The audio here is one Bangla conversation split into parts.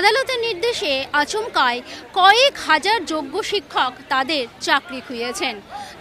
আদালতের নির্দেশে আচমকায় কয়েক হাজার যোগ্য শিক্ষক তাদের চাকরি খুইয়েছেন।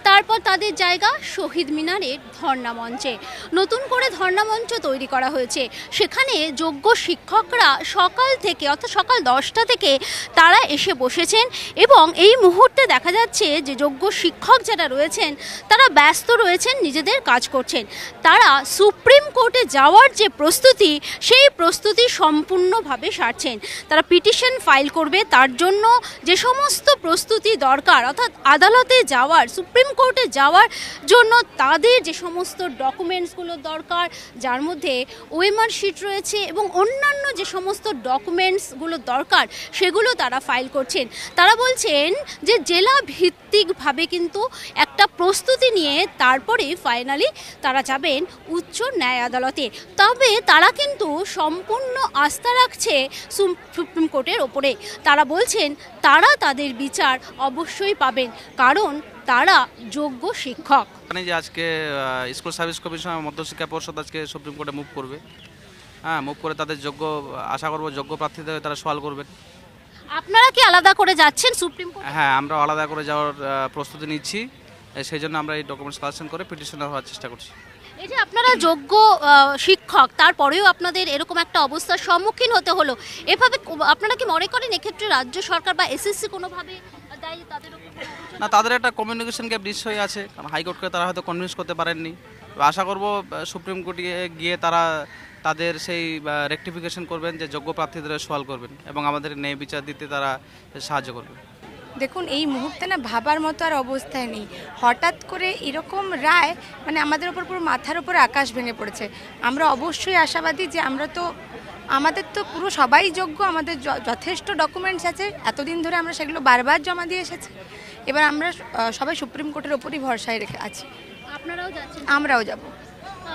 তারপর তাদের জায়গা শহীদ মিনারের ধর্ণা মঞ্চে। নতুন করে ধর্ণা মঞ্চ তৈরি করা হয়েছে। সেখানে যোগ্য শিক্ষকরা সকাল থেকে অর্থাৎ সকাল 10টা থেকে তারা এসে বসেছেন এবং এই মুহূর্তে দেখা যাচ্ছে যে যোগ্য শিক্ষক যারা রয়েছেন তারা ব্যস্ত রয়েছেন, নিজেদের কাজ করছেন। তারা সুপ্রিম কোর্টে যাওয়ার যে প্রস্তুতি, সেই প্রস্তুতি সম্পূর্ণভাবে সারছেন। তারা পিটিশন ফাইল করবে, তার জন্য যে সমস্ত প্রস্তুতি দরকার অর্থাৎ আদালতে যাওয়ার, সুপ্রিম কোর্টে যাওয়ার জন্য তাদের যে সমস্ত ডকুমেন্টসগুলো দরকার, যার মধ্যে ওএমআর শিট রয়েছে এবং অন্যান্য যে সমস্ত ডকুমেন্টসগুলো দরকার সেগুলো তারা ফাইল করছেন। তারা বলছেন যে জেলা ভিত্তিকভাবে কিন্তু একটা প্রস্তুতি নিয়ে তারপরে ফাইনালি তারা যাবেন উচ্চ ন্যায় আদালতে। তবে তারা কিন্তু সম্পূর্ণ আস্থা রাখছে সুপ্রিম কোর্টের ওপরে। তারা বলছেন তারা তাদের বিচার অবশ্যই পাবেন, কারণ তারা যোগ্য শিক্ষক। যে আজকে স্কুল সার্ভিস কমিশন মধ্যশিক্ষা পর্ষদ আজকে সুপ্রিম কোর্টে মুভ করবে, মুভ করে তাদের যোগ্য, আশা করব যোগ্য প্রার্থীদের তারা সওয়াল করবেন। আপনারা কি আলাদা করে যাচ্ছেন সুপ্রিম কোর্টে? হ্যাঁ, আমরা আলাদা করে যাওয়ার প্রস্তুতি নিচ্ছি। সেই জন্য আমরা এই ডকুমেন্টস কালেকশন করে পিটিশনার হওয়ার চেষ্টা করছি। এই যে আপনারা যোগ্য শিক্ষক, তারপরেও আপনাদের এরকম একটা অবস্থার সম্মুখীন হতে হলো, এভাবে আপনারা কি মনে করেন এক্ষেত্রে রাজ্য সরকার বা এসএসসি কোনোভাবে দায়ী? তাদের না, তাদের একটা কমিউনিকেশন গ্যাপ নিশ্চয়ই আছে, কারণ হাইকোর্টকে তারা হয়তো কনভিন্স করতে পারেননি। আশা করব সুপ্রিম কোর্টে গিয়ে তারা তাদের সেই রেকটিফিকেশন করবেন, যে যোগ্য প্রার্থীদের সওয়াল করবেন এবং আমাদের ন্যায় বিচার দিতে তারা সাহায্য করবেন। দেখুন, এই মুহূর্তে না ভাবার মতো আর অবস্থায় নেই। হঠাৎ করে এরকম রায়, মানে আমাদের ওপর পুরো মাথার উপর আকাশ ভেঙে পড়েছে। আমরা অবশ্যই আশাবাদী যে আমাদের তো পুরো সবাই যোগ্য, আমাদের যথেষ্ট ডকুমেন্টস আছে, এতদিন ধরে আমরা সেগুলো বারবার জমা দিয়ে এসেছি। এবার আমরা সবাই সুপ্রিম কোর্টের ওপরই ভরসায় রেখে আছি। আপনারাও যাচ্ছেন? আমরাও যাব।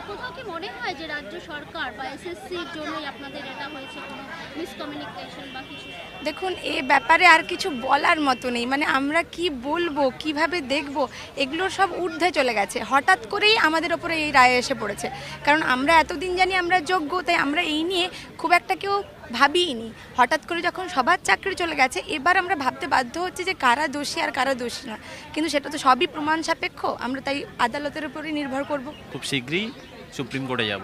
কোথাও কি মনে হয় যে রাজ্য সরকার বা এসএসসির জন্যই আপনাদের এটা হয়েছে, কোনো মিসকমিউনিকেশন বা কিছু? দেখুন, এ ব্যাপারে আর কিছু বলার মতো নেই। মানে আমরা কি বলবো, কিভাবে দেখব, এগুলোর সব ঊর্ধ্বে চলে গেছে। হঠাৎ করেই আমাদের ওপরে এই রায় এসে পড়েছে, কারণ আমরা এতদিন জানি আমরা যোগ্য, তাই আমরা এই নিয়ে খুব একটা কেউ ভাবিনি। হঠাৎ করে যখন সবার চাকরি চলে গেছে, এবার আমরা ভাবতে বাধ্য হচ্ছি যে কারা দোষী আর কারা দোষী না। কিন্তু সেটা তো সবই প্রমাণ সাপেক্ষ, আমরা তাই আদালতের উপরই নির্ভর করব। খুব শীঘ্রই সুপ্রিম কোর্টে যাব।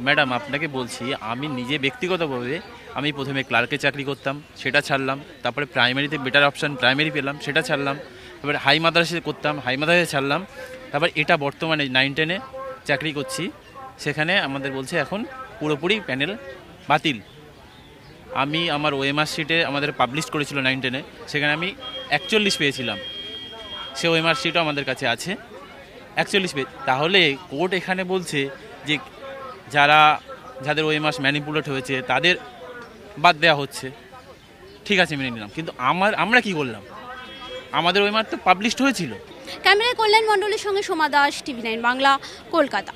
ম্যাডাম, আপনাকে বলছি, আমি নিজে ব্যক্তিগতভাবে আমি প্রথমে ক্লার্কের চাকরি করতাম, সেটা ছাড়লাম। তারপরে প্রাইমারিতে বেটার অপশান প্রাইমারি পেলাম, সেটা ছাড়লাম। তারপরে হাই মাদ্রাসায় করতাম, হাই মাদ্রাসায় ছাড়লাম। তারপর এটা বর্তমানে 9-10-এ চাকরি করছি, সেখানে আমাদের বলছে এখন পুরোপুরি প্যানেল বাতিল। আমি আমার ওএমআর শিটে আমাদের পাবলিশ করেছিল 9-10-এ, সেখানে আমি 41 পেয়েছিলাম। সে ওএমআর শিটও আমাদের কাছে আছে, 41 পেয়ে। তাহলে কোর্ট এখানে বলছে যে যাদের ওএমআর ম্যানিপুলেট হয়েছে তাদের বাদ দেওয়া হচ্ছে। ঠিক আছে, মেনে নিলাম, কিন্তু আমরা কি করলাম? আমাদের ওএমআর তো পাবলিশড হয়েছিল। ক্যামেরায় কল্যাণ মণ্ডলের সঙ্গে সোমা দাস, TV9 বাংলা, কলকাতা।